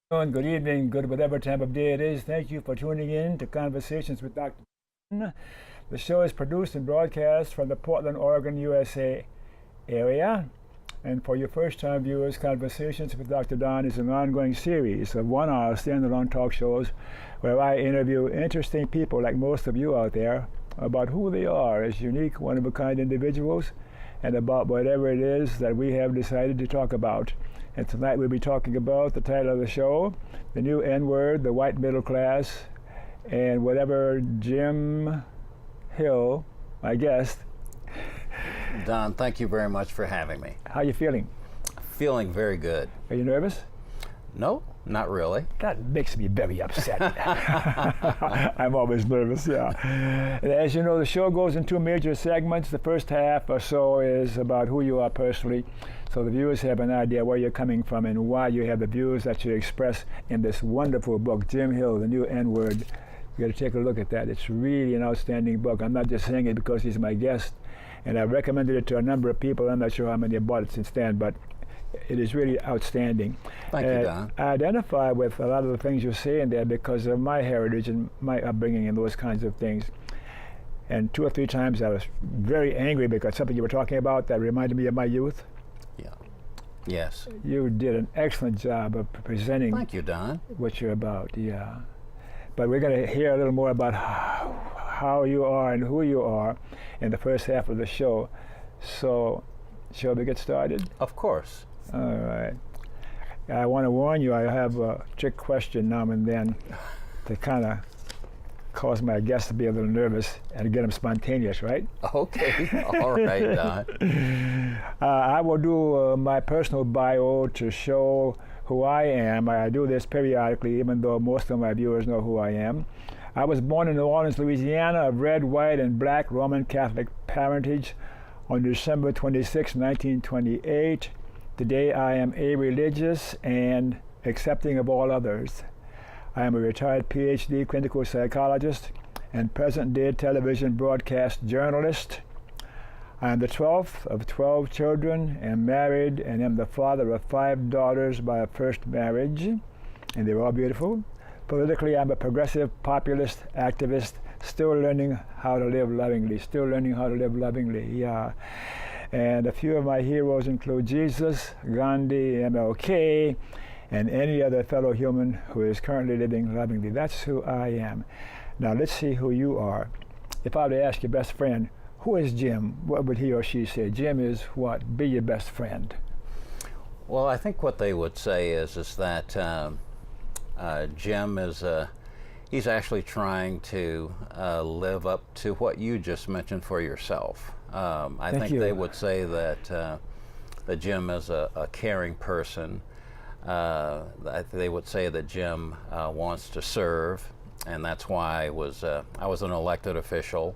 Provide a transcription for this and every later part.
Good evening, good whatever time of day it is. Thank you for tuning in to Conversations with Dr. The show is produced and broadcast from the Portland, Oregon, USA area. And for your first-time viewers, Conversations with Dr. Don is an ongoing series of one-hour standalone talk shows where I interview interesting people like most of you out there about who they are as unique, one-of-a-kind individuals and about whatever it is that we have decided to talk about. And tonight we'll be talking about the title of the show, the new N-word, the white middle class, and whatever Jim Hill, my guest. Don, thank you very much for having me. How you feeling? Feeling very good. Are you nervous? No, not really. That makes me very upset. I'm always nervous, yeah. And as you know, the show goes in two major segments. The first half or so is about who you are personally, so the viewers have an idea where you're coming from and why you have the views that you express in this wonderful book, Jim Hill, The New N-Word. You got to take a look at that. It's really an outstanding book. I'm not just saying it because he's my guest, and I've recommended it to a number of people. I'm not sure how many have bought it since then, but it is really outstanding. Thank you, Don. I identify with a lot of the things you say in there because of my heritage and my upbringing and those kinds of things. And two or three times I was very angry because something you were talking about that reminded me of my youth. Yeah. Yes. You did an excellent job of presenting. Thank you, Don. What you're about, yeah. But we're going to hear a little more about how you are and who you are in the first half of the show. So, shall we get started? Of course. All right. I want to warn you, I have a trick question now and then to kind of cause my guests to be a little nervous and get them spontaneous, right? Okay. All right, Don. I will do my personal bio to show who I am. I do this periodically, even though most of my viewers know who I am. I was born in New Orleans, Louisiana, of red, white, and black Roman Catholic parentage on December 26, 1928. Today I am a-religious and accepting of all others. I am a retired PhD clinical psychologist and present-day television broadcast journalist. I am the 12th of 12 children, am married, and am the father of 5 daughters by a first marriage, and they're all beautiful. Politically, I'm a progressive populist activist, still learning how to live lovingly, yeah. And a few of my heroes include Jesus, Gandhi, MLK, and any other fellow human who is currently living lovingly. That's who I am. Now let's see who you are. If I were to ask your best friend, who is Jim? What would he or she say? Jim is what? Be your best friend. Well, I think what they would say is that Jim is he's actually trying to live up to what you just mentioned for yourself. I think they would say that Jim is a caring person. They would say that Jim wants to serve, and that's why I was an elected official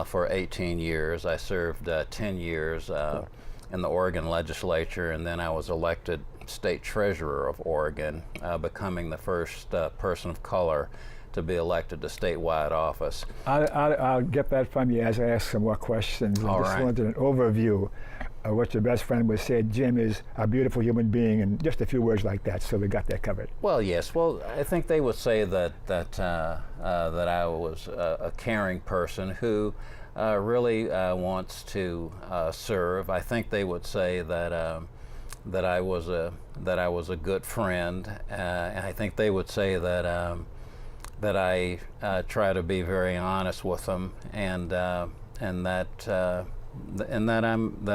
for 18 years. I served 10 years in the Oregon legislature, and then I was elected state treasurer of Oregon, becoming the first person of color to be elected to statewide office. I'll get that from you as I ask some more questions. I just wanted an overview of what your best friend would say. Jim is a beautiful human being, and just a few words like that, so we got that covered. Well, yes. Well, I think they would say that I was a caring person who really wants to serve. I think they would say that I was a good friend, and I think they would say that I try to be very honest with them, and that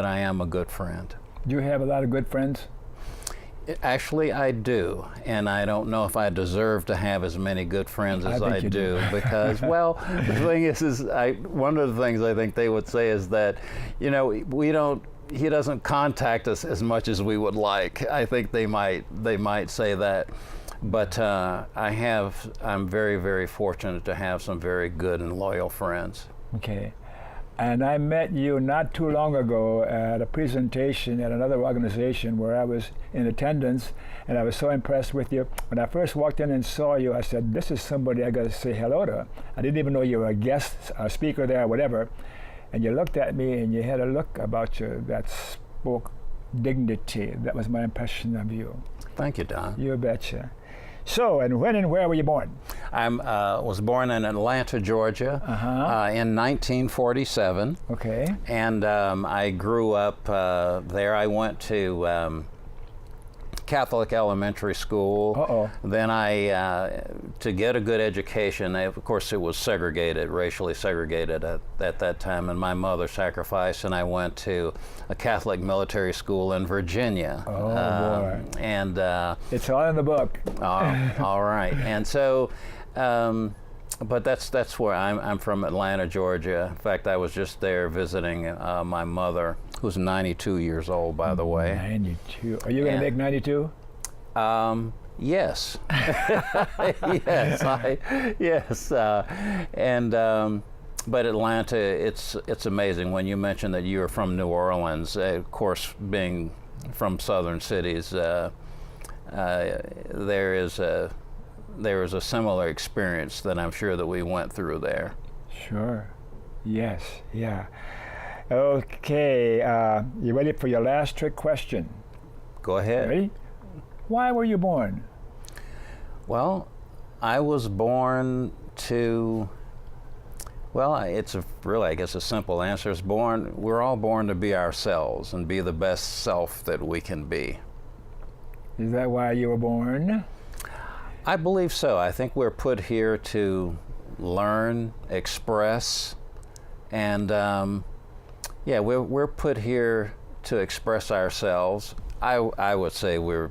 I am a good friend. Do you have a lot of good friends? Actually, I do, and I don't know if I deserve to have as many good friends as I do because, well, the thing is one of the things I think they would say is that, you know, he doesn't contact us as much as we would like. I think they might say that. But I'm very, very fortunate to have some very good and loyal friends. Okay. And I met you not too long ago at a presentation at another organization where I was in attendance, and I was so impressed with you. When I first walked in and saw you, I said, this is somebody I got to say hello to. I didn't even know you were a guest, a speaker there, or whatever. And you looked at me and you had a look about you that spoke dignity. That was my impression of you. Thank you, Don. You betcha. So, and when and where were you born? I was born in Atlanta, Georgia, in 1947. Okay. And I grew up there. I went to Catholic elementary school. Then to get a good education, of course it was segregated, racially segregated at that time, and my mother sacrificed, and I went to a Catholic military school in Virginia. Oh, boy. And it's all in the book. All right. And so, but that's where I'm from, Atlanta, Georgia. In fact, I was just there visiting my mother, who's 92 years old, by the way. 92. Are you going to make 92? Yes. Yes. But Atlanta, it's amazing. When you mentioned that you were from New Orleans, of course, being from southern cities, there is a similar experience that I'm sure that we went through there. Sure. Yes. Yeah. Okay. You ready for your last trick question? Go ahead. Ready? Why were you born? Well, I was born to. Well, it's really, I guess, a simple answer. We're all born to be ourselves and be the best self that we can be. Is that why you were born? I believe so. I think we're put here to learn, express, and we're put here to express ourselves. I would say we're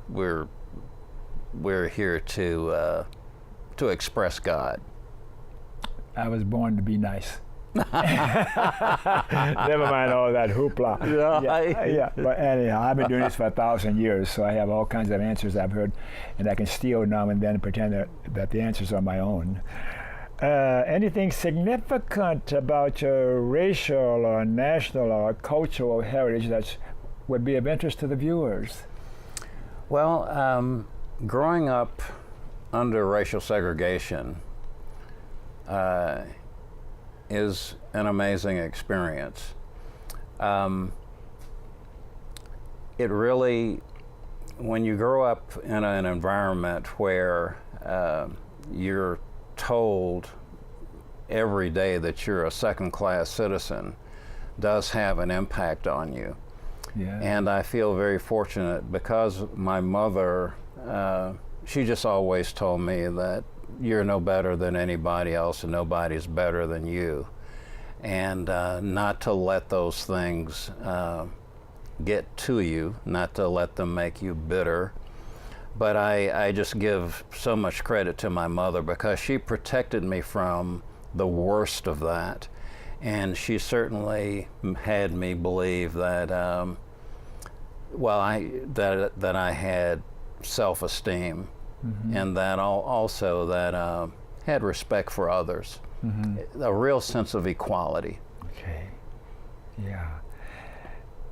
here to express God. I was born to be nice. Never mind all that hoopla. Yeah. But anyhow, I've been doing this for 1,000 years, so I have all kinds of answers I've heard, and I can steal now and then and pretend that the answers are my own. Anything significant about your racial or national or cultural heritage that would be of interest to the viewers? Well, growing up under racial segregation is an amazing experience. It really, when you grow up in an environment where you're told every day that you're a second-class citizen, does have an impact on you. Yeah. And I feel very fortunate because my mother, she just always told me that you're no better than anybody else and nobody's better than you. And not to let those things get to you, not to let them make you bitter. But I just give so much credit to my mother because she protected me from the worst of that. And she certainly had me believe that, that I had self-esteem, and that also that had respect for others, a real sense of equality. Okay, yeah.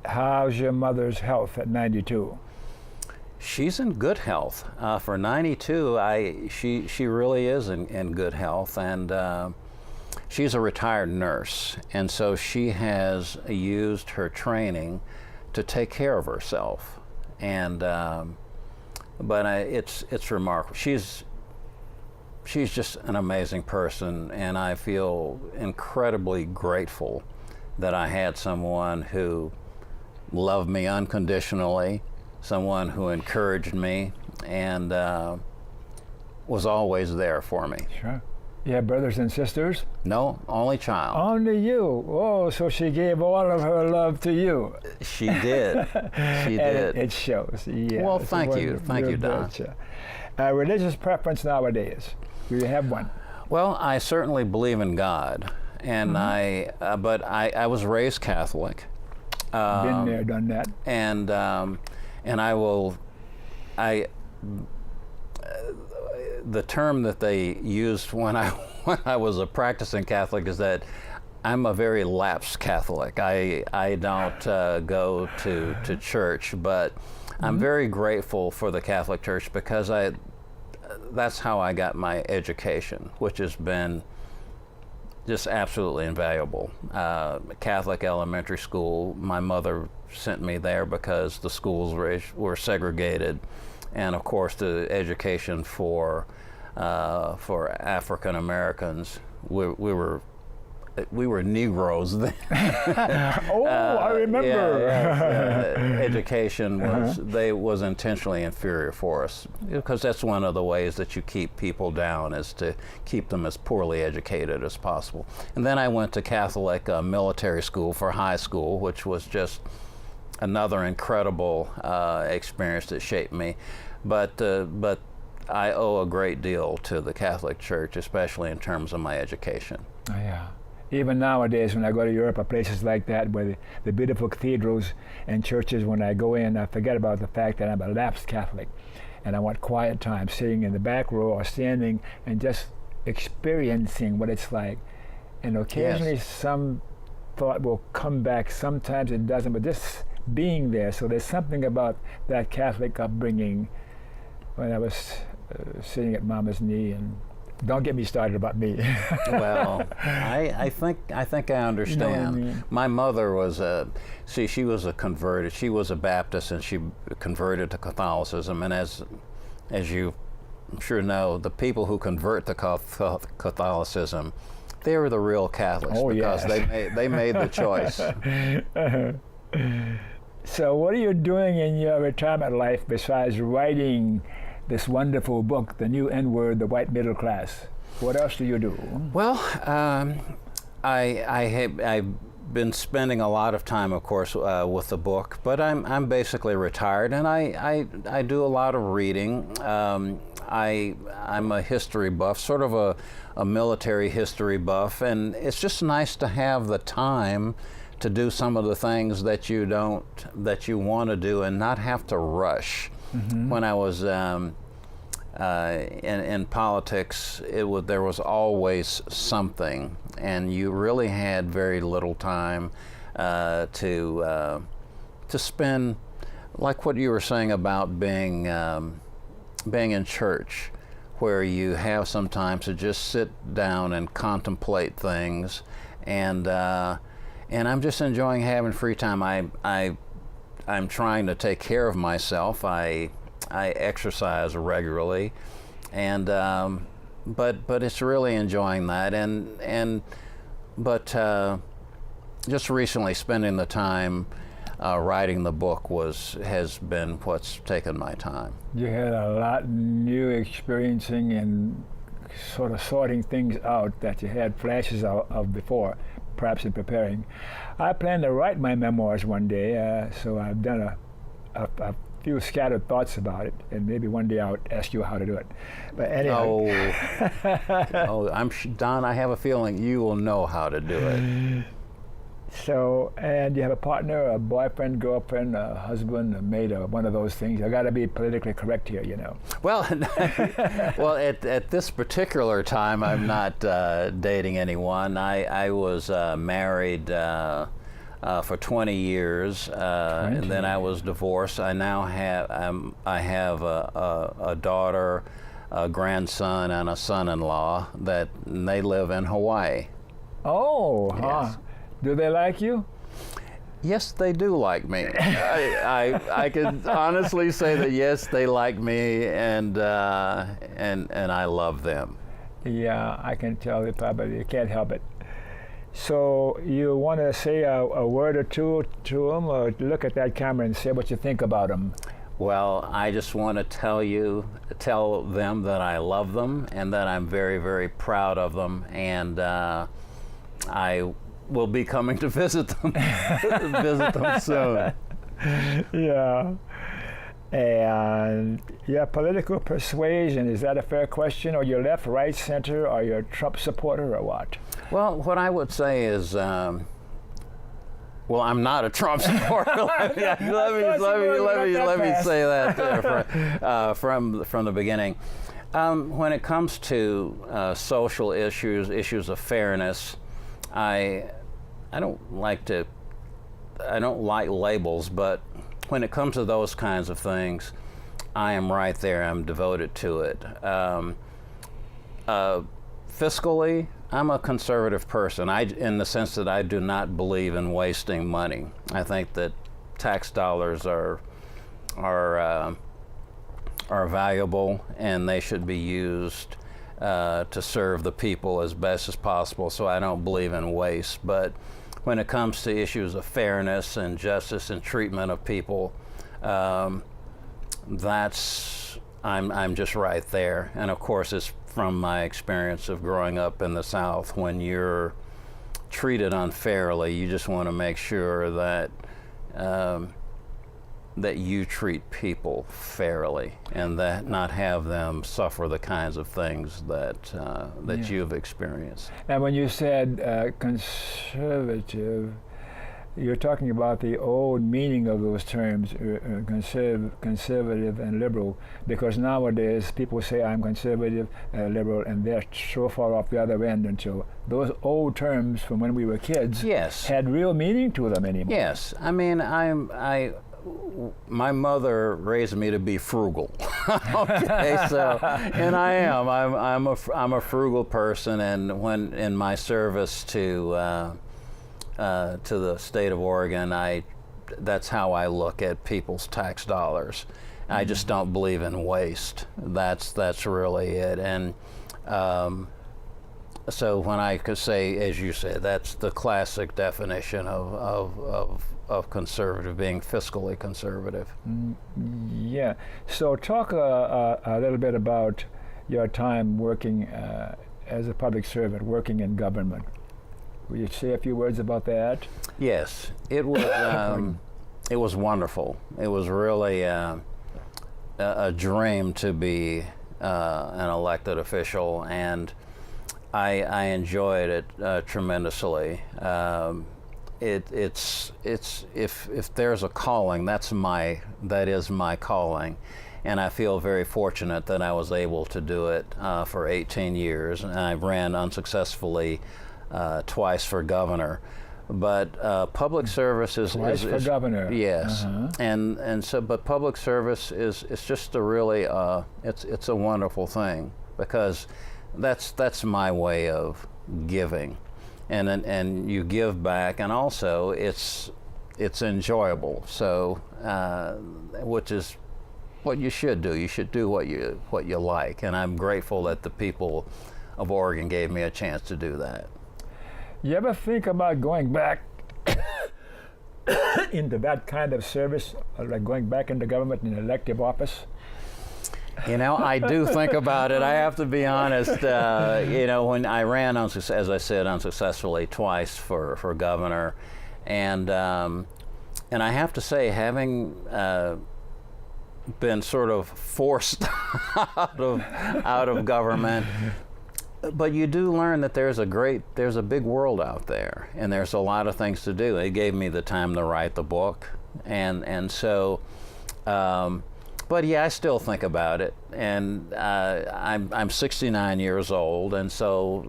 How's your mother's health at 92? She's in good health. For 92, she really is in good health, and she's a retired nurse, and so she has used her training to take care of herself. And but it's remarkable. She's just an amazing person, and I feel incredibly grateful that I had someone who loved me unconditionally, someone who encouraged me, and was always there for me. Sure. You have brothers and sisters? No, only child. Only you. Oh, so she gave all of her love to you. She did. She did. It shows. Yeah. Well, thank you. Thank you, Don. Religious preference nowadays. Do you have one? Well, I certainly believe in God, and but I was raised Catholic. Been there, done that. And the term that they used when I was a practicing Catholic is that I'm a very lapsed Catholic. I don't go to church, but I'm very grateful for the Catholic Church because that's how I got my education, which has been just absolutely invaluable. Catholic elementary school, my mother sent me there because the schools were segregated, and of course the education for African Americans. We were Negroes then. I remember. Education was intentionally inferior for us, because that's one of the ways that you keep people down, is to keep them as poorly educated as possible. And then I went to Catholic military school for high school, which was just another incredible experience that shaped me. But I owe a great deal to the Catholic Church, especially in terms of my education. Oh, yeah. Even nowadays, when I go to Europe or places like that, where the beautiful cathedrals and churches, when I go in, I forget about the fact that I'm a lapsed Catholic, and I want quiet time, sitting in the back row or standing and just experiencing what it's like. And occasionally some thought will come back, sometimes it doesn't, but just being there. So there's something about that Catholic upbringing when I was sitting at Mama's knee. And don't get me started about me. Well, I think I understand. You know what I mean? My mother was she was a converted. She was a Baptist, and she converted to Catholicism. And as you I'm sure know, the people who convert to Catholicism, they were the real Catholics, because they made the choice. So what are you doing in your retirement life besides writing this wonderful book, The New N-Word, The White Middle Class? What else do you do? Well, I've been spending a lot of time, of course, with the book, but I'm basically retired, and I do a lot of reading. I'm a history buff, sort of a military history buff, and it's just nice to have the time to do some of the things that you want to do and not have to rush. Mm-hmm. When I was in politics, there was always something, and you really had very little time to spend, like what you were saying about being in church, where you have some time to just sit down and contemplate things, and I'm just enjoying having free time. I'm trying to take care of myself. I exercise regularly, and but it's really enjoying that, but just recently spending the time writing the book has been what's taken my time. You had a lot new experiencing and sort of sorting things out that you had flashes of before, perhaps in preparing. I plan to write my memoirs one day, so I've done a few scattered thoughts about it, and maybe one day I'll ask you how to do it. But anyway. Don, I have a feeling you will know how to do it. So, and you have a partner, a boyfriend, girlfriend, a husband, a mate, or one of those things. I got to be politically correct here, you know. Well, at this particular time, I'm not dating anyone. I was married for 20 years, and then I was divorced. I now have a daughter, a grandson, and a son-in-law and they live in Hawaii. Oh, yes. Huh. Do they like you? Yes, they do like me. I can honestly say that yes, they like me, and I love them. Yeah, I can tell they probably can't help it. So you want to say a word or two to them, or look at that camera and say what you think about them? Well, I just want to tell them that I love them and that I'm very, very proud of them, and I will be coming to visit them soon. Yeah. And your political persuasion, is that a fair question? Or you're left, right, center, or you're a Trump supporter, or what? Well, what I would say is, well, I'm not a Trump supporter. let me say that from the beginning. When it comes to social issues of fairness, I don't like labels, but when it comes to those kinds of things, I am right there. I'm devoted to it. Fiscally, I'm a conservative person, in the sense that I do not believe in wasting money. I think that tax dollars are are valuable, and they should be used to serve the people as best as possible. So I don't believe in waste. But when it comes to issues of fairness and justice and treatment of people, I'm just right there. And of course, it's from my experience of growing up in the South. When you're treated unfairly, you just want to make sure that that you treat people fairly, and that not have them suffer the kinds of things that you've experienced. And when you said conservative, you're talking about the old meaning of those terms, conservative and liberal, because nowadays people say I'm conservative, liberal, and they're so far off the other end until those old terms from when we were kids had real meaning to them anymore. Yes, I mean, my mother raised me to be frugal. Okay, so, and I am. I'm a frugal person, and when in my service to the state of Oregon, that's how I look at people's tax dollars. I just don't believe in waste. That's really it. And so when I could say, as you said, that's the classic definition of conservative, being fiscally conservative. Yeah. So talk a little bit about your time working as a public servant, working in government. Will you say a few words about that? Yes, it was. It was wonderful. It was really a dream to be an elected official, and I enjoyed it tremendously. It's if there's a calling, that is my calling, and I feel very fortunate that I was able to do it for 18 years, and I ran unsuccessfully twice for governor. But public service is twice for governor. Yes, but public service is just a really it's a wonderful thing, because that's my way of giving, and you give back, and also it's enjoyable. So which is what you should do. You should do what you like, and I'm grateful that the people of Oregon gave me a chance to do that. You ever think about going back into that kind of service, like going back into government in elective office? You know, I do think about it. I have to be honest. When I ran, as I said, unsuccessfully twice for governor, and I have to say, having been sort of forced out of government. But you do learn that there's a big world out there, and there's a lot of things to do. It gave me the time to write the book, and so, but yeah, I still think about it, and I'm 69 years old, and so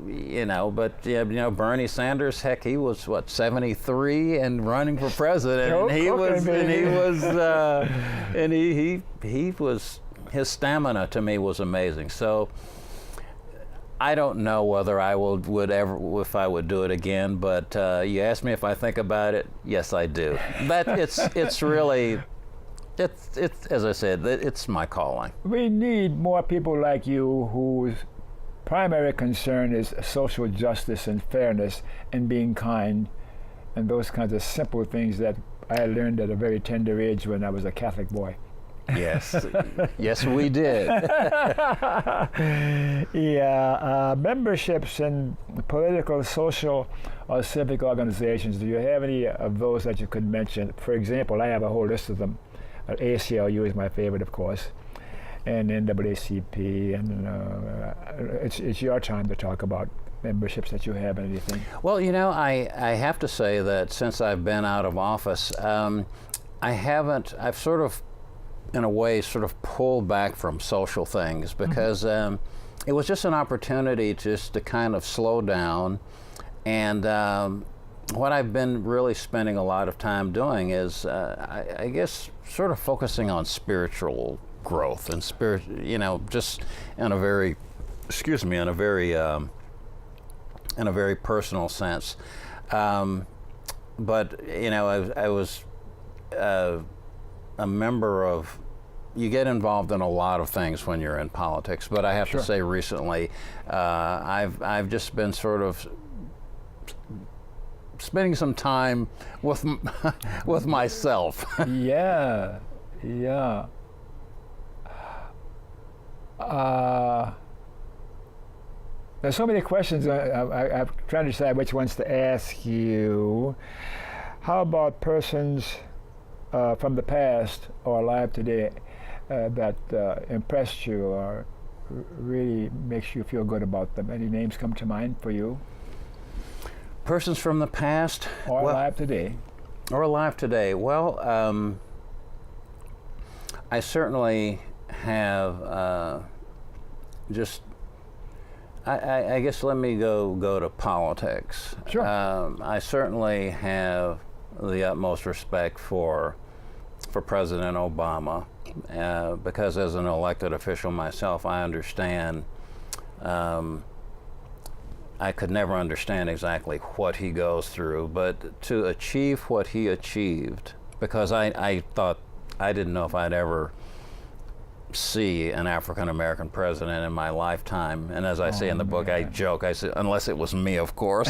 Bernie Sanders, heck, he was 73 and running for president, and he was his stamina to me was amazing. So. I don't know whether I would ever, if I would do it again, but you asked me if I think about it. Yes, I do. But it's really, as I said, it's my calling. We need more people like you whose primary concern is social justice and fairness and being kind and those kinds of simple things that I learned at a very tender age when I was a Catholic boy. Yes, yes, we did. Yeah, memberships in political, social, or civic organizations. Do you have any of those that you could mention? For example, I have a whole list of them. ACLU is my favorite, of course, and NAACP, and it's your time to talk about memberships that you have and anything. Well, I have to say that since I've been out of office, I've sort of, in a way, sort of pulled back from social things, because it was just an opportunity just to kind of slow down. And what I've been really spending a lot of time doing is, I guess, sort of focusing on spiritual growth and just in a very, in a very personal sense. But I was a member of you get involved in a lot of things when you're in politics, but I have Sure. to say recently, I've just been sort of spending some time with with myself. Yeah, yeah. There's so many questions. I'm trying to decide which ones to ask you. How about persons from the past or alive today that impressed you or really makes you feel good about them? Any names come to mind for you? Persons from the past Or alive today? Or alive today. Well, I certainly have just. I guess let me go to politics. Sure. I certainly have the utmost respect for President Obama, because as an elected official myself, I understand. I could never understand exactly what he goes through, but to achieve what he achieved, because I thought, I didn't know if I'd ever see an African American president in my lifetime. And as I say in the book, I joke, I say, unless it was me, of course.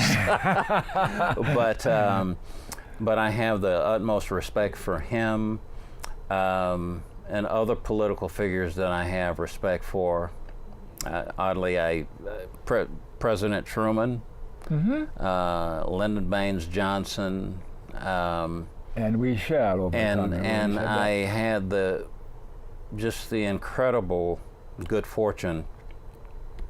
But I have the utmost respect for him, and other political figures that I have respect for. Oddly, President Truman, Lyndon Baines Johnson, and we shall over time. And I had just the incredible good fortune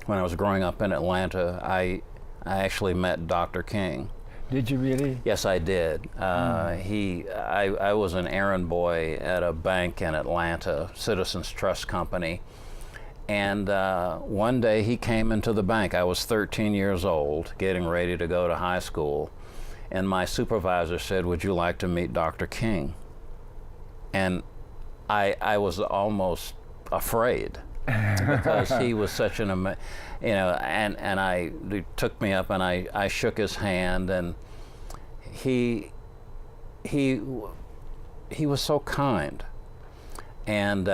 when I was growing up in Atlanta. I actually met Dr. King. Did you really? Yes, I did. I was an errand boy at a bank in Atlanta, Citizens Trust Company. And one day he came into the bank. I was 13 years old, getting ready to go to high school. And my supervisor said, "Would you like to meet Dr. King?" And I was almost afraid because he was such an, and they took me up and I shook his hand, and he was so kind. And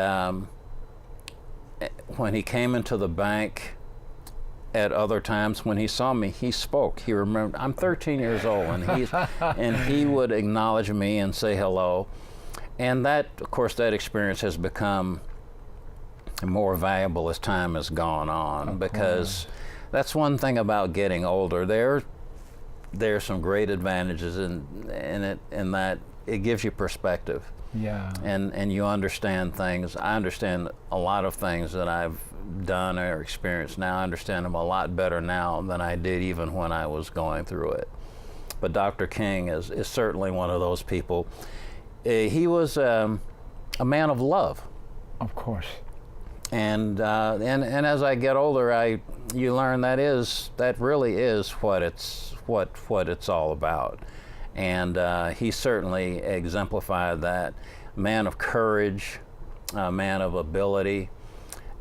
when he came into the bank, at other times when he saw me, he spoke. He remembered, I'm 13 years old, and he would acknowledge me and say hello. And that, of course, that experience has become more valuable as time has gone on, because that's one thing about getting older. There's some great advantages in it, in that it gives you perspective. Yeah. And you understand things. I understand a lot of things that I've done or experienced now. I understand them a lot better now than I did even when I was going through it. But Dr. King is certainly one of those people. He was a man of love. Of course. And as I get older, you learn that really is what it's all about. And he certainly exemplified that. Man of courage, a man of ability,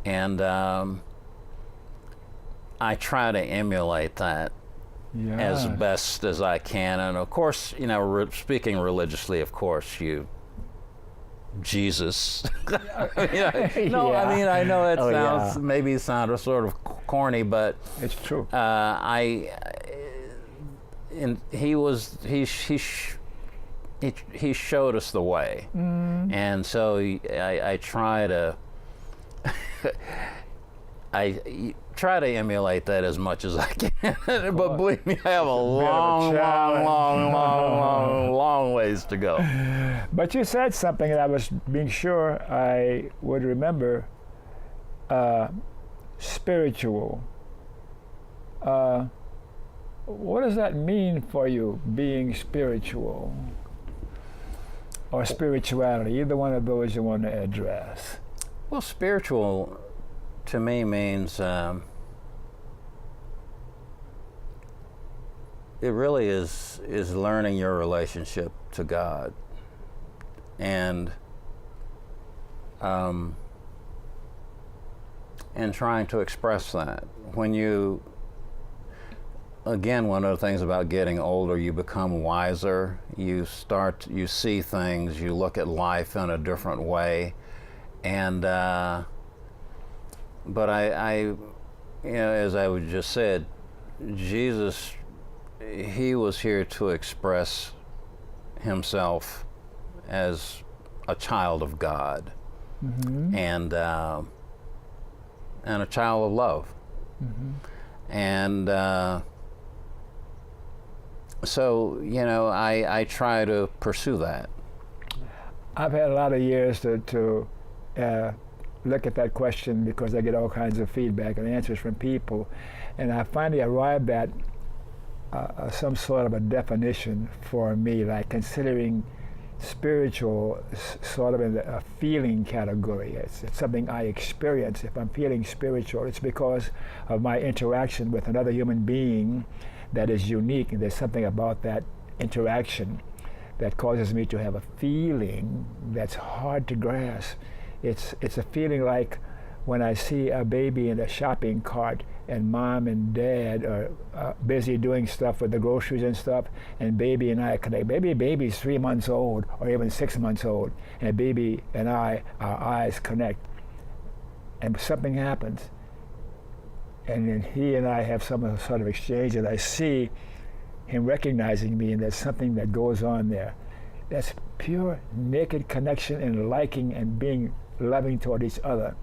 and I try to emulate that as best as I can. And of course, speaking religiously, of course, Jesus. No, I mean, I know it maybe sounds sort of corny, but it's true. He showed us the way, and so I try to try to emulate that as much as I can. But believe me, I have a long ways to go. But you said something that I was being sure I would remember. Spiritual. What does that mean for you, being spiritual? Or spirituality, either one of those you want to address. Well, spiritual to me means it really is learning your relationship to God, and trying to express that. Again, one of the things about getting older, you become wiser, you see things, you look at life in a different way, And but I as I would just said, Jesus, he was here to express himself as a child of God, and a child of love, and so I try to pursue that. I've had a lot of years to look at that question because I get all kinds of feedback and answers from people, and I finally arrived at some sort of a definition for me, like considering spiritual sort of in a feeling category. It's something I experience. If I'm feeling spiritual, it's because of my interaction with another human being that is unique, and there's something about that interaction that causes me to have a feeling that's hard to grasp. It's a feeling like when I see a baby in a shopping cart and mom and dad are busy doing stuff with the groceries and stuff, and baby and I connect. Baby's 3 months old or even 6 months old, and baby and our eyes connect, and something happens, and then he and I have some sort of exchange, and I see him recognizing me, and there's something that goes on there. That's pure, naked connection and liking and being loving toward each other.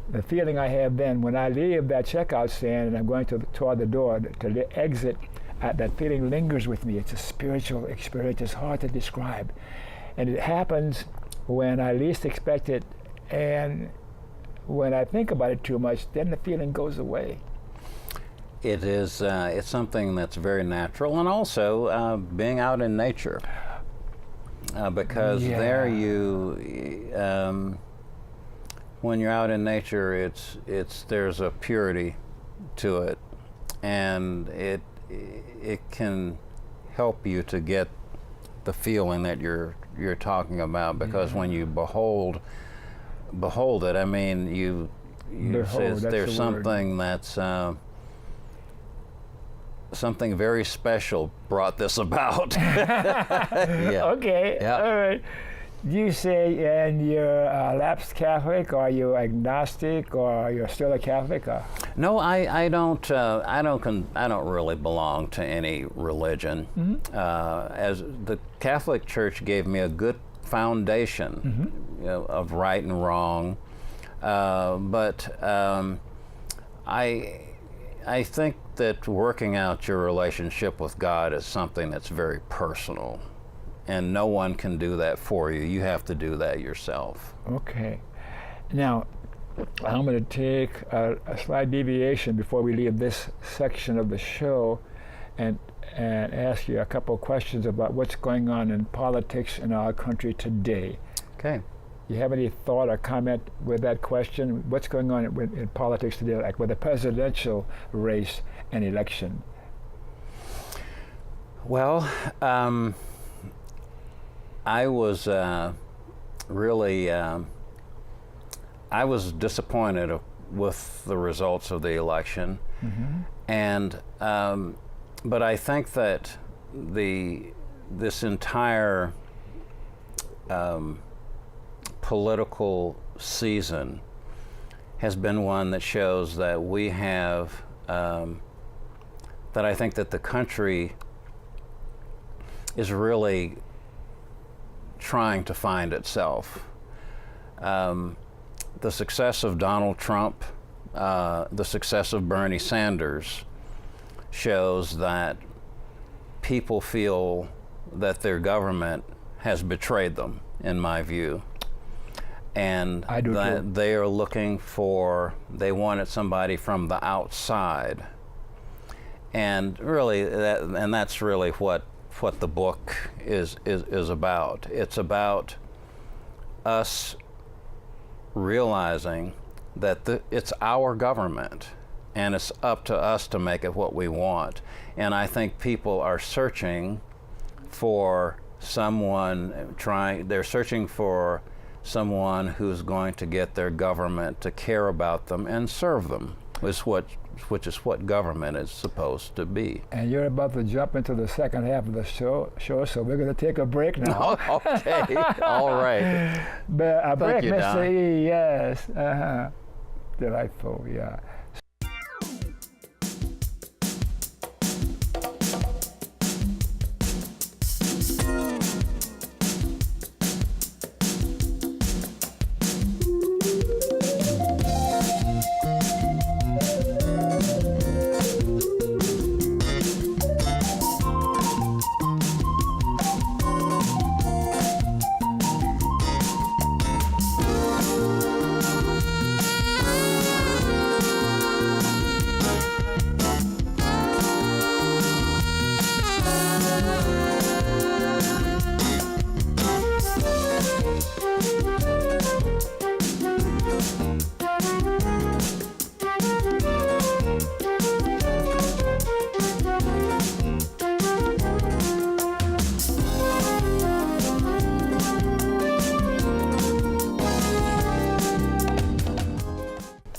The feeling I have then when I leave that checkout stand and I'm going toward the door to exit, that feeling lingers with me. It's a spiritual experience. It's hard to describe. And it happens when I least expect it, and when I think about it too much, then the feeling goes away. It is, it's something that's very natural, and also being out in nature. Because there when you're out in nature, there's a purity to it, and it can help you to get the feeling that you're talking about. Because when you behold it, I mean, there's something that's something very special brought this about. Yeah. Okay. Yeah. All right. You say, and you're a lapsed Catholic, or you're agnostic, or you're still a Catholic? Or? No, I don't really belong to any religion. As the Catholic Church gave me a good foundation, of right and wrong, but I think that working out your relationship with God is something that's very personal, and no one can do that for you. You have to do that yourself. Okay. Now, I'm going to take a slight deviation before we leave this section of the show and ask you a couple of questions about what's going on in politics in our country today. Okay. You have any thought or comment with that question? What's going on in politics today, like with the presidential race and election? Well, I was really, I was disappointed with the results of the election, and but I think that this entire political season has been one that shows that we have, that I think that the country is really trying to find itself. The success of Donald Trump, the success of Bernie Sanders shows that people feel that their government has betrayed them, in my view. And that they are looking they wanted somebody from the outside. And really, that's really what the book is about. It's about us realizing that it's our government, and it's up to us to make it what we want. And I think people are searching for they're searching for someone who's going to get their government to care about them and serve them, is what which is what government is supposed to be. And you're about to jump into the second half of the show, so we're going to take a break now. Okay, all right. But a break, you, Mr. Don. E, yes. Delightful, yeah.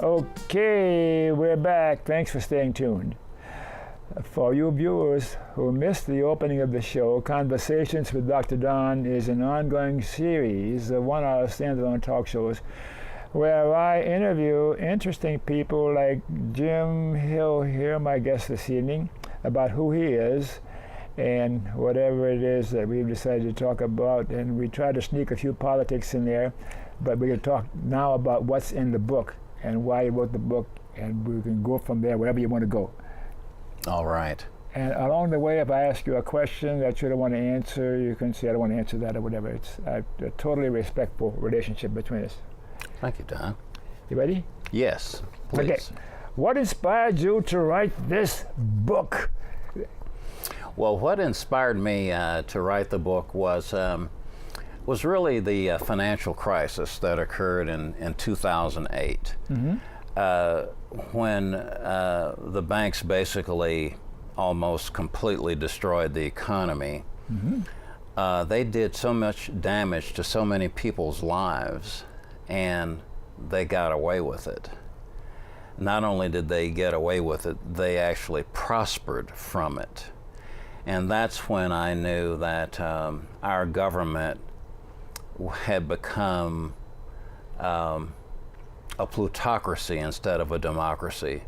Okay, we're back. Thanks for staying tuned. For you viewers who missed the opening of the show, Conversations with Dr. Don is an ongoing series of one-hour standalone talk shows where I interview interesting people like Jim Hill here, my guest this evening, about who he is and whatever it is that we've decided to talk about. And we try to sneak a few politics in there, but we're going to talk now about what's in the book and why you wrote the book, and we can go from there wherever you want to go. All right. And along the way, if I ask you a question that you don't want to answer, you can say, I don't want to answer that or whatever. It's a totally respectful relationship between us. Thank you, Don. You ready? Yes, please. Okay. What inspired you to write this book? Well, what inspired me to write the book was really the financial crisis that occurred in 2008, when the banks basically almost completely destroyed the economy. They did so much damage to so many people's lives, and they got away with it. Not only did they get away with it, they actually prospered from it. And that's when I knew that our government had become a plutocracy instead of a democracy,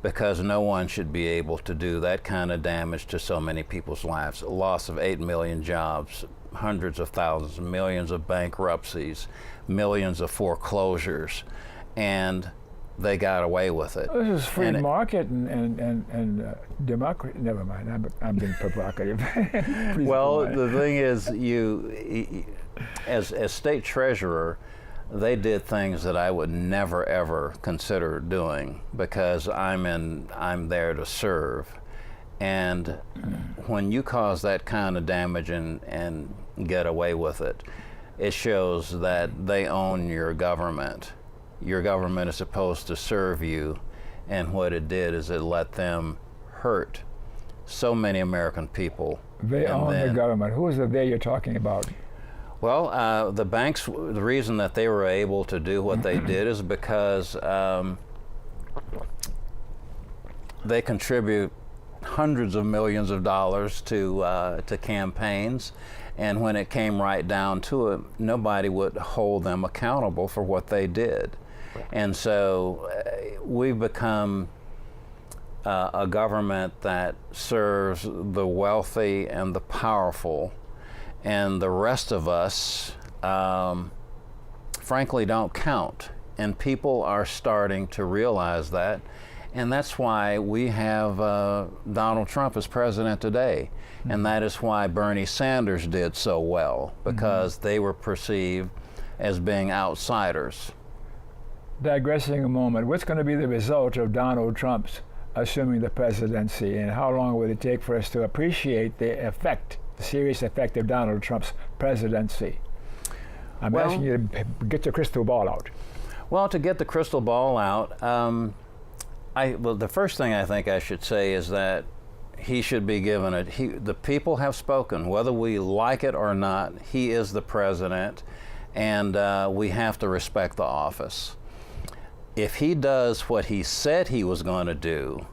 because no one should be able to do that kind of damage to so many people's lives. A loss of 8 million jobs, hundreds of thousands, millions of bankruptcies, millions of foreclosures, and they got away with it. This is free market and democracy. Never mind, I'm being provocative. Well, the thing is, you, as state treasurer, they did things that I would never ever consider doing, because I'm there to serve. And when you cause that kind of damage and get away with it, it shows that they own your government. Your government is supposed to serve you, and what it did is it let them hurt so many American people. They own the government. Who is the they you're talking about? Well, the banks, the reason that they were able to do what they did is because they contribute hundreds of millions of dollars to campaigns, and when it came right down to it, nobody would hold them accountable for what they did. And so we've become a government that serves the wealthy and the powerful, and the rest of us, frankly, don't count. And people are starting to realize that, and that's why we have Donald Trump as president today. And that is why Bernie Sanders did so well, because they were perceived as being outsiders. Digressing a moment, what's going to be the result of Donald Trump's assuming the presidency, and how long will it take for us to appreciate the effect, the serious effect of Donald Trump's presidency? I'm asking you to get your crystal ball out. Well, to get the crystal ball out, well, the first thing I think I should say is that he should be given the people have spoken, whether we like it or not. He is the president, and we have to respect the office. if he does what he said he was going to do,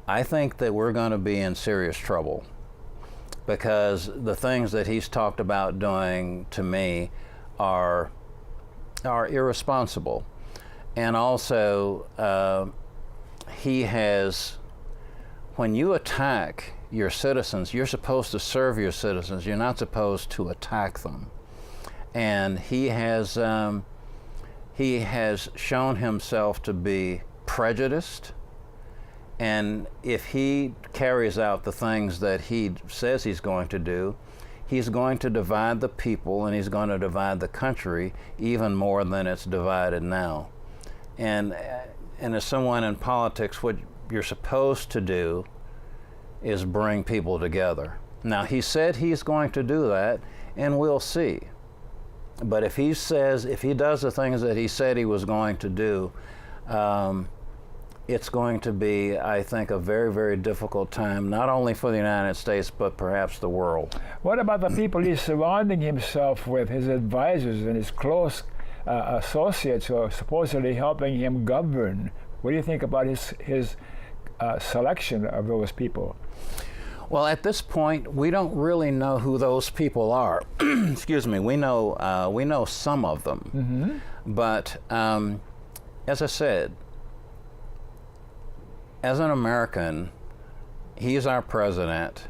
I think that we're going to be in serious trouble, because the things that he's talked about doing to me are irresponsible. And also, he has, when you attack your citizens, you're supposed to serve your citizens. You're not supposed to attack them. And he has shown himself to be prejudiced. And if he carries out the things that he says he's going to do, he's going to divide the people, and he's going to divide the country even more than it's divided now. And as someone in politics, what you're supposed to do is bring people together. Now, he said he's going to do that, and we'll see. But if he does the things that he said he was going to do, it's going to be, I think, a very, very difficult time, not only for the United States, but perhaps the world. What about the people he's surrounding himself with, his advisors and his close associates who are supposedly helping him govern? What do you think about his selection of those people? Well, at this point, we don't really know who those people are. Excuse me. We know some of them, but as I said, as an American, he's our president,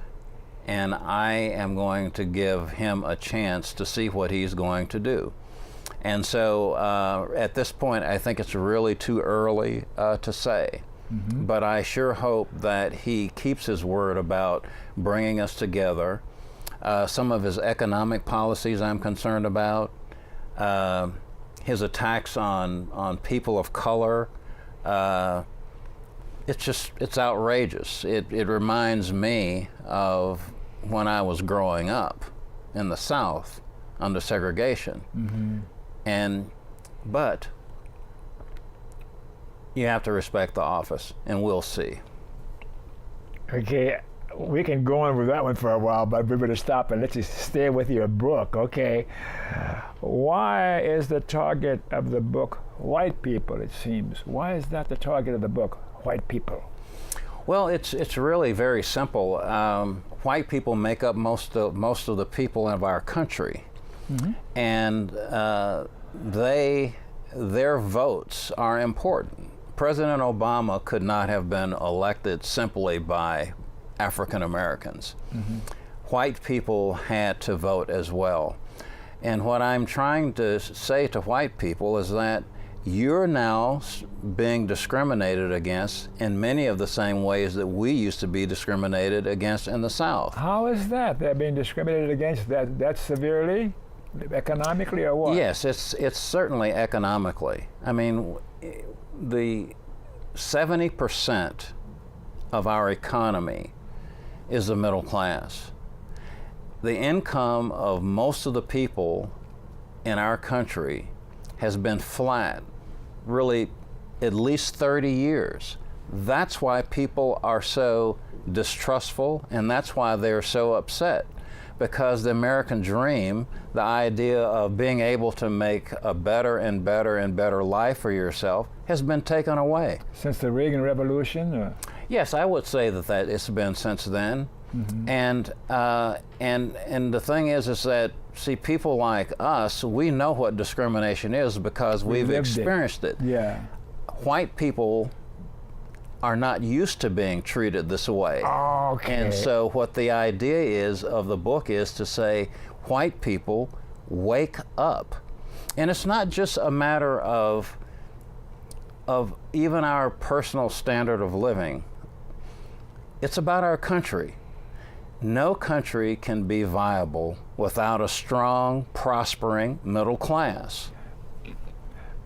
and I am going to give him a chance to see what he's going to do. And so at this point, I think it's really too early to say. But I sure hope that he keeps his word about bringing us together. Some of his economic policies I'm concerned about. His attacks on people of color. It's outrageous. It reminds me of when I was growing up in the South under segregation. But you have to respect the office, and we'll see. Okay, we can go on with that one for a while, but we better stop and let's just stay with your book, okay? Why is the target of the book white people, it seems? Why is that the target of the book, white people? Well, it's really very simple. White people make up most of the people of our country, and their votes are important. President Obama could not have been elected simply by African Americans. White people had to vote as well. And what I'm trying to say to white people is that you're now being discriminated against in many of the same ways that we used to be discriminated against in the South. How is that? They're being discriminated against that severely? Economically or what? Yes, it's certainly economically. I mean, the 70% of our economy is the middle class. The income of most of the people in our country has been flat, really at least 30 years. That's why people are so distrustful, and that's why they're so upset. Because the American dream, the idea of being able to make a better and better and better life for yourself, has been taken away. Since the Reagan Revolution? Yes, I would say that it's been since then. And the thing is that, see, people like us, we know what discrimination is because we've experienced it. Yeah. White people are not used to being treated this way. Okay. And so what the idea is of the book is to say, white people, wake up. And it's not just a matter of even our personal standard of living. It's about our country. No country can be viable without a strong, prospering middle class.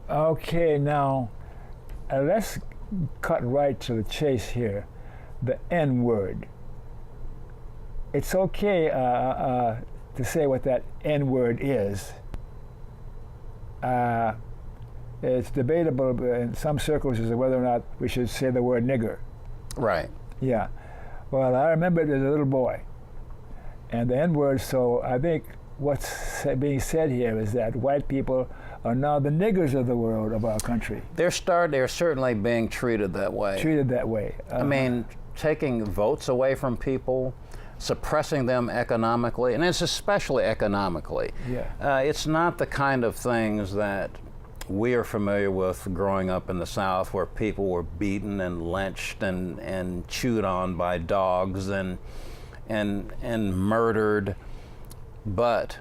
Okay, now let's cut right to the chase here. The N-word. It's okay to say what that N-word is. It's debatable in some circles as to whether or not we should say the word nigger. Right. Yeah. Well, I remember it as a little boy. And the N-word, so I think what's being said here is that white people are now the niggers of the world, of our country. They're certainly being treated that way. Treated that way. I mean, taking votes away from people, suppressing them economically, and it's especially economically. Yeah. It's not the kind of things that we are familiar with growing up in the South, where people were beaten and lynched and chewed on by dogs and murdered. But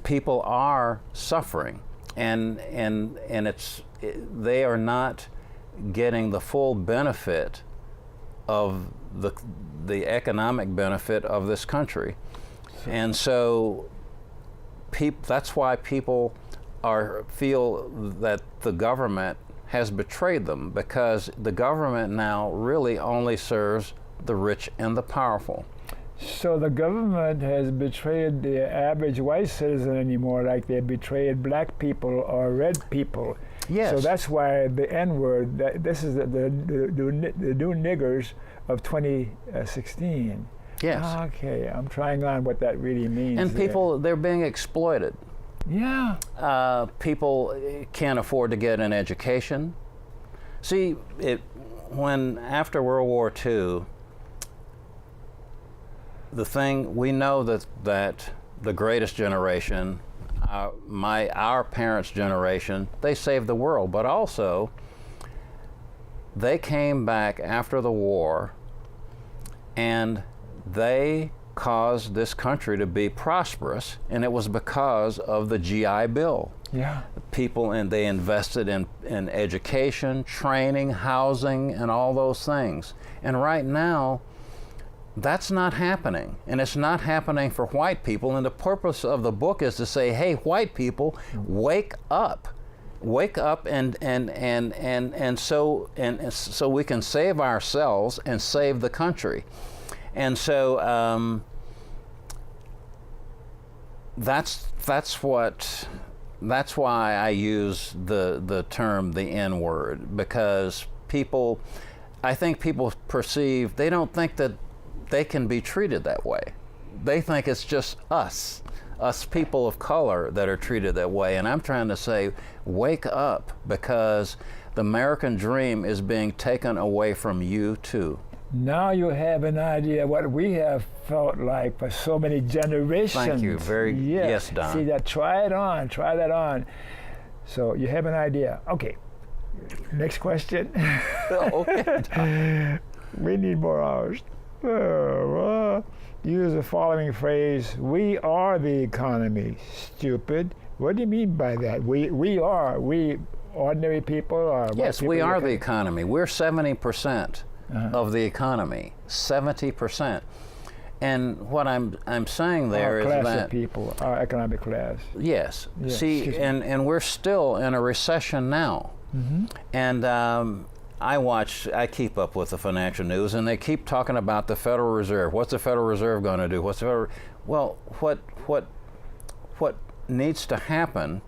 people are suffering, and they are not getting the full benefit of the economic benefit of this country. And so that's why people feel that the government has betrayed them, because the government now really only serves the rich and the powerful. So the government has betrayed the average white citizen anymore, like they betrayed black people or red people. Yes. So that's why the N-word, this is the new niggers of 2016. Yes. Okay, I'm trying on what that really means. And people, they're being exploited. Yeah. People can't afford to get an education. See, when after World War II, we know that the greatest generation, our parents' generation, they saved the world, but also they came back after the war and they caused this country to be prosperous, and it was because of the GI Bill. Yeah. People, and they invested in education, training, housing, and all those things. And right now, that's not happening, and it's not happening for white people. And the purpose of the book is to say, hey, white people, wake up, and so we can save ourselves and save the country. And so that's why I use the term the N-word, because I think people perceive, they don't think that they can be treated that way. They think it's just us people of color that are treated that way. And I'm trying to say, wake up, because the American dream is being taken away from you too. Now you have an idea what we have felt like for so many generations. Thank you. Yes, Don. See that? Try that on. So you have an idea. Okay. Next question. Okay. We need more hours. Use the following phrase: we are the economy. Stupid. What do you mean by that? We ordinary people are. Yes, we are the economy. We're 70% of the economy. 70%. And what I'm saying there is class that of people, our economic class. Yes. See, and we're still in a recession now. Mm-hmm. And I keep up with the financial news, and they keep talking about the Federal Reserve. What's the Federal Reserve going to do? Well, what needs to happen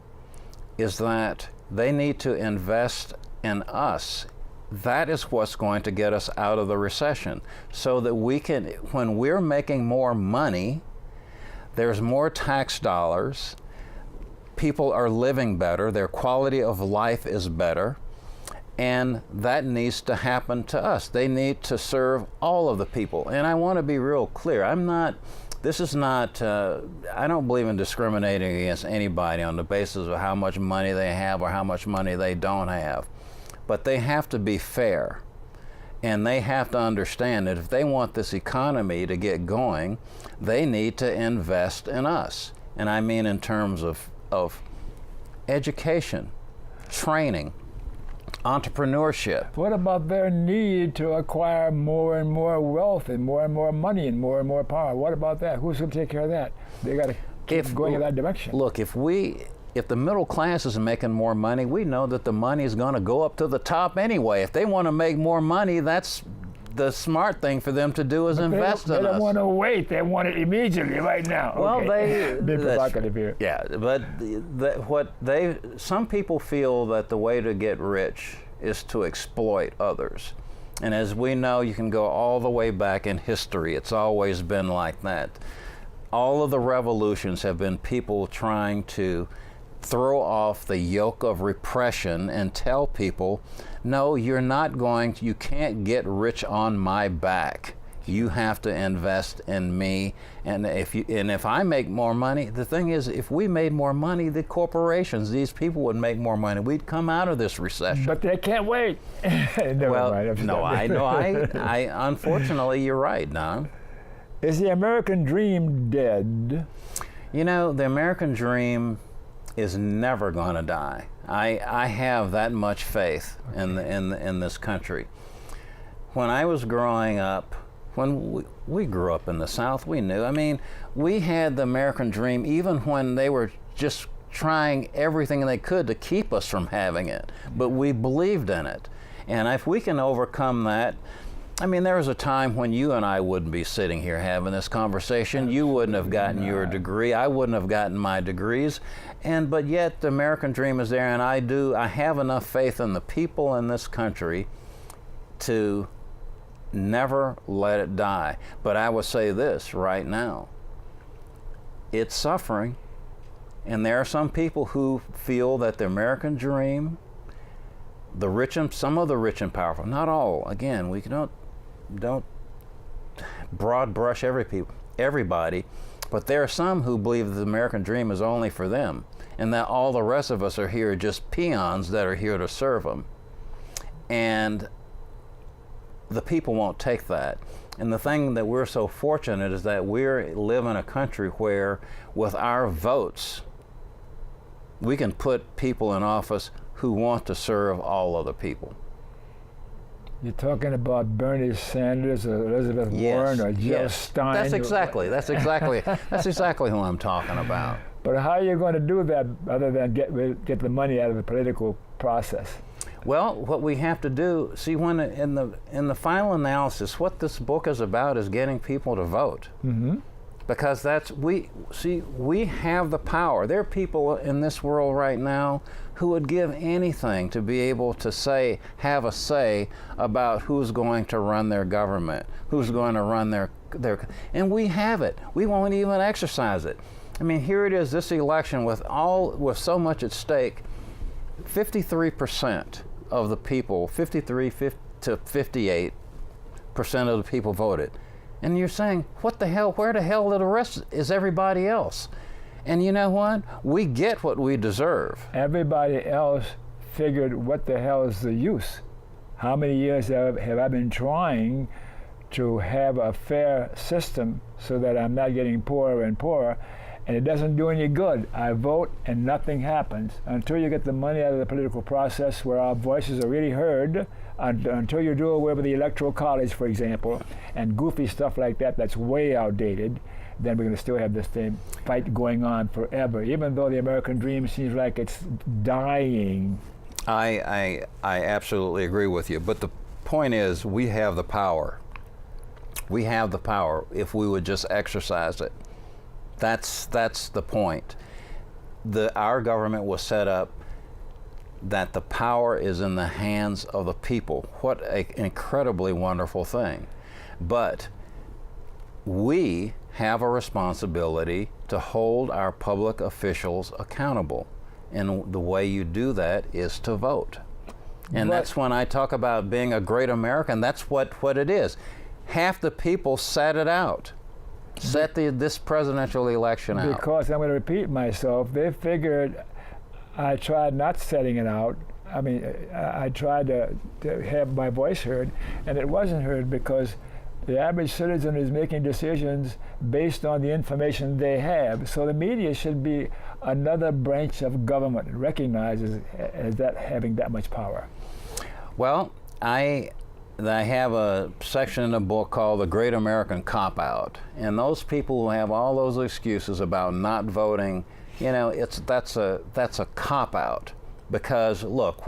is that they need to invest in us. That is what's going to get us out of the recession, so that we can, when we're making more money, there's more tax dollars, people are living better, their quality of life is better. And that needs to happen to us. They need to serve all of the people. And I want to be real clear. I don't believe in discriminating against anybody on the basis of how much money they have or how much money they don't have. But they have to be fair. And they have to understand that if they want this economy to get going, they need to invest in us. And I mean in terms of education, training, entrepreneurship. What about their need to acquire more and more wealth and more money and more power? What about that? Who's going to take care of that? They got to keep going in that direction. Look, if the middle class is making more money, we know that the money is going to go up to the top anyway. If they want to make more money, that's the smart thing for them to do is invest in us. They don't want to wait. They want it immediately, right now. Well, okay. Been provocative here. Yeah, but some people feel that the way to get rich is to exploit others. And as we know, you can go all the way back in history. It's always been like that. all of the revolutions have been people trying to throw off the yoke of repression and tell people, no, you're not going, you can't get rich on my back. You have to invest in me, and if I make more money, the thing is, if we made more money, the corporations, these people would make more money. We'd come out of this recession. But they can't wait. I unfortunately, you're right, Don. Is the American dream dead? You know, the American dream is never going to die. I have that much faith in this country. When I was growing up, when we grew up in the South, we knew. I mean, we had the American dream even when they were just trying everything they could to keep us from having it. But we believed in it. And if we can overcome that, I mean, there was a time when you and I wouldn't be sitting here having this conversation. You wouldn't have gotten your degree. I wouldn't have gotten my degrees. But yet the American dream is there, and I have enough faith in the people in this country to never let it die. But I will say this right now. It's suffering. And there are some people who feel that the American dream, the rich and some of the rich and powerful, not all, again, we don't broad brush everybody, but there are some who believe that the American dream is only for them, and that all the rest of us are here just peons that are here to serve them. And the people won't take that. And the thing that we're so fortunate is that we live in a country where, with our votes, we can put people in office who want to serve all other people. You're talking about Bernie Sanders or Elizabeth Warren or Jill Stein? That's exactly who I'm talking about. But how are you going to do that other than get the money out of the political process? Well, what we have to do, see, when in the final analysis, what this book is about is getting people to vote. Mm-hmm. Because we have the power. There are people in this world right now who would give anything to be able to have a say about who's going to run their government, who's going to run their, and we have it. We won't even exercise it. I mean, here it is, this election with so much at stake. 53% of the people, 53 to 58% of the people voted. And you're saying, what the hell, where the hell the rest is everybody else? And you know what? We get what we deserve. Everybody else figured, what the hell is the use? How many years have I been trying to have a fair system so that I'm not getting poorer and poorer? And it doesn't do any good. I vote and nothing happens. Until you get the money out of the political process where our voices are really heard, until you do away with the Electoral College, for example, and goofy stuff like that that's way outdated, then we're going to still have this same fight going on forever, even though the American dream seems like it's dying. I absolutely agree with you. But the point is, we have the power. We have the power if we would just exercise it. That's the point. Our government was set up that the power is in the hands of the people. What an incredibly wonderful thing. But we have a responsibility to hold our public officials accountable. And the way you do that is to vote. And that's when I talk about being a great American, that's what it is. Half the people sat it out. Set this presidential election out. Because I'm going to repeat myself, they figured I tried not setting it out. I mean, I tried to have my voice heard, and it wasn't heard because the average citizen is making decisions based on the information they have. So the media should be another branch of government recognized as that having that much power. Well, I have a section in the book called The Great American Cop-Out. And those people who have all those excuses about not voting, you know, that's a cop-out. Because look,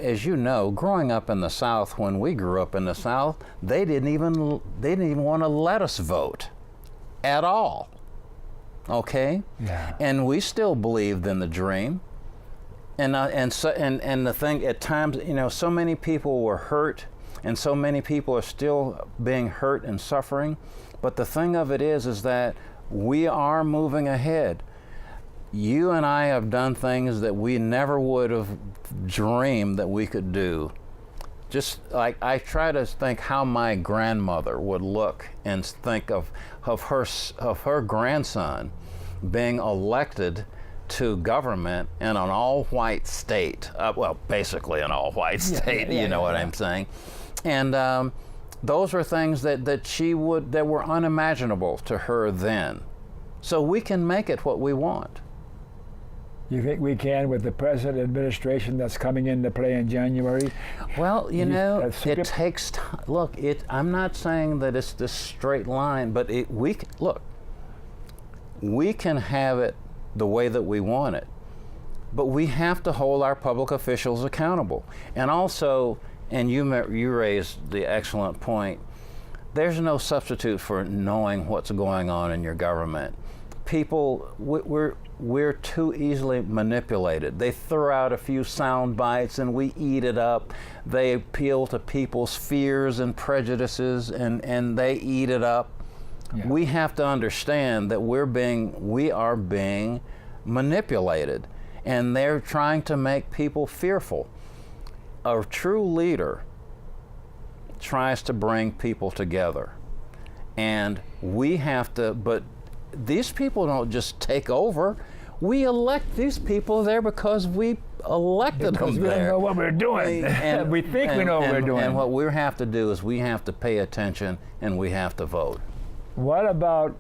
as you know, growing up in the South, when we grew up in the South, they didn't even want to let us vote at all. Okay? Yeah. And we still believed in the dream. And the thing, at times, you know, so many people were hurt, and so many people are still being hurt and suffering. But the thing of it is that we are moving ahead. You and I have done things that we never would have dreamed that we could do. Just like I try to think how my grandmother would look and think of her grandson being elected to government in an all-white state. Well, basically an all-white state. You know what I'm saying? And those were things that were unimaginable to her then. So we can make it what we want. You think we can with the present administration that's coming into play in January? Well, you know, it takes time. Look, I'm not saying that it's this straight line, but we can have it the way that we want it, but we have to hold our public officials accountable. And also, and you raised the excellent point, there's no substitute for knowing what's going on in your government. People, we're too easily manipulated. They throw out a few sound bites and we eat it up. They appeal to people's fears and prejudices and they eat it up. Yeah. We have to understand that we are being manipulated, and they're trying to make people fearful. A true leader tries to bring people together, and we have to, but these people don't just take over. We elect these people there because we elected them there. We don't know what we're doing. And we think we know what we're doing. And what we have to do is we have to pay attention and we have to vote. What about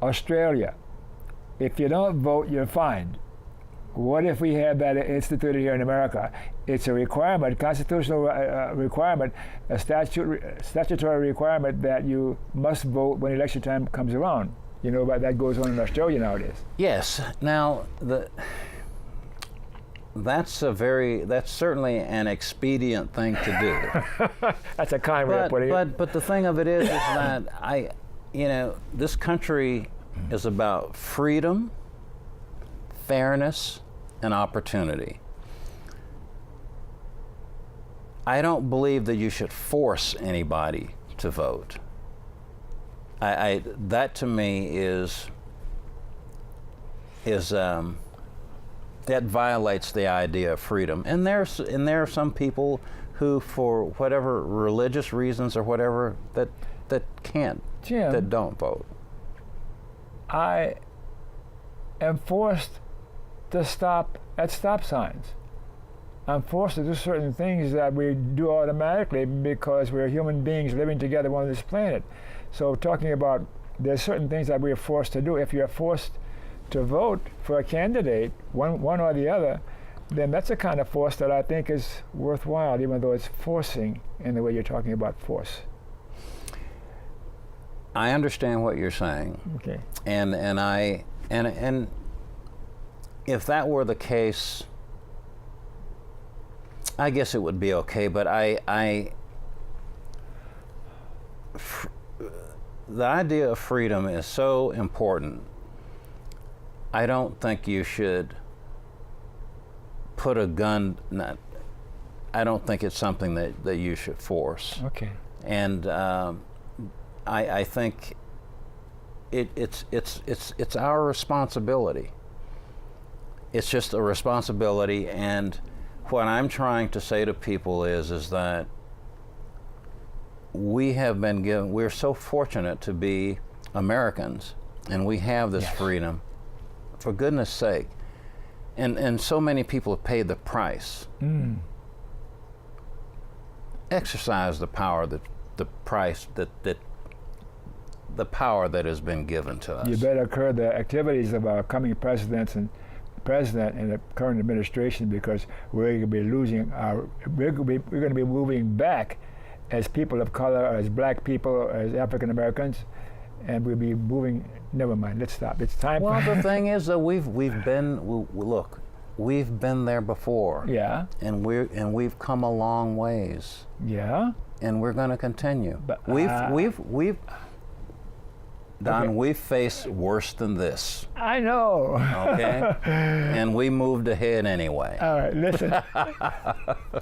Australia? If you don't vote, you're fined. What if we had that instituted here in America? It's a requirement, constitutional requirement, a statutory requirement that you must vote when election time comes around. You know, but that goes on in Australia nowadays. Yes. Now, that's certainly an expedient thing to do. That's a kind way of putting it. But the thing of it is that this country is about freedom, fairness, and opportunity. I don't believe that you should force anybody to vote. That to me that violates the idea of freedom. And there are some people who, for whatever religious reasons or whatever, that can't, Jim, that don't vote. I am forced to stop at stop signs. I'm forced to do certain things that we do automatically because we're human beings living together on this planet. So talking about, there's certain things that we're forced to do. If you're forced to vote for a candidate, one or the other, then that's a kind of force that I think is worthwhile, even though it's forcing in the way you're talking about force. I understand what you're saying. Okay. And if that were the case, I guess it would be okay, but the idea of freedom is so important. I don't think you should put a gun, I don't think it's something that you should force. Okay. And I think it's our responsibility. It's just a responsibility, and what I'm trying to say to people is that we're so fortunate to be Americans, and we have this freedom, for goodness sake. And so many people have paid the price. Exercise the power the power that has been given to us. You better curb the activities of our coming president and the current administration, because we're going to be we're going to be moving back as people of color, as black people, as African Americans, and we'll be moving. Never mind. Let's stop. It's time. Well, the thing is that we've been there before. Yeah. And we've come a long ways. Yeah. And we're going to continue. But Don, we've faced worse than this. I know. Okay? And we moved ahead anyway. All right, listen.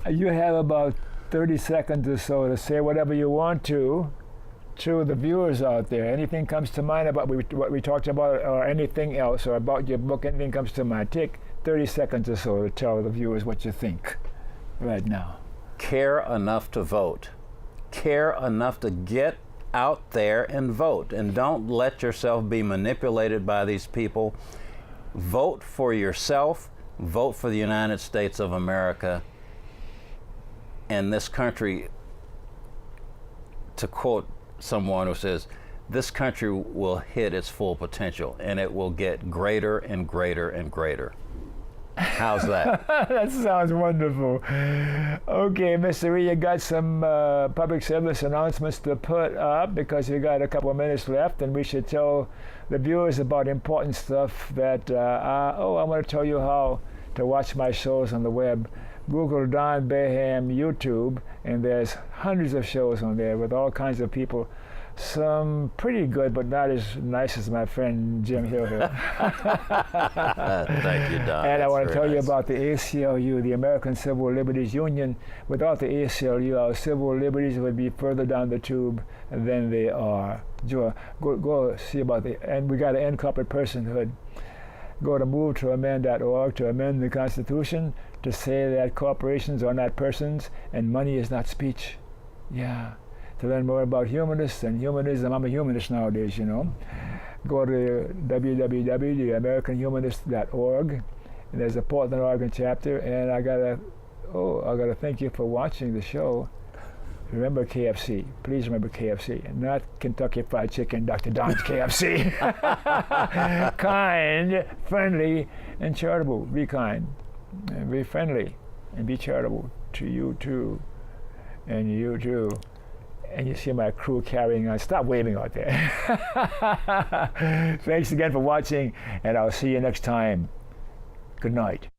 You have about 30 seconds or so to say whatever you want to, to the viewers out there. Anything comes to mind about what we talked about, or anything else, or about your book, anything comes to mind, take 30 seconds or so to tell the viewers what you think right now. Care enough to vote. Care enough to get out there and vote. And don't let yourself be manipulated by these people. Vote for yourself. Vote for the United States of America. And this country, to quote someone who says, this country will hit its full potential, and it will get greater and greater and greater. How's that? That sounds wonderful. Okay, Mr. Reed, you got some public service announcements to put up, because you got a couple of minutes left, and we should tell the viewers about important stuff that, I want to tell you how to watch my shows on the web. Google Don Baham YouTube, and there's hundreds of shows on there with all kinds of people. Some pretty good, but not as nice as my friend Jim Hill here. Thank you, Don. And I want to tell you nice. about the ACLU, the American Civil Liberties Union. Without the ACLU, our civil liberties would be further down the tube than they are. Go see about the, and we got to end corporate personhood. Go to move-to-amend.org to amend the Constitution to say that corporations are not persons and money is not speech. Yeah. To learn more about humanists and humanism, I'm a humanist nowadays, you know. Go to www.theamericanhumanist.org, and there's a Portland, Oregon chapter, and I gotta thank you for watching the show. Remember KFC. Please remember KFC, and not Kentucky Fried Chicken, Dr. Don's KFC. Kind, friendly, and charitable. Be kind, and be friendly, and be charitable to you too, and you too. And you see my crew carrying on. Stop waving out there. Thanks again for watching, and I'll see you next time. Good night.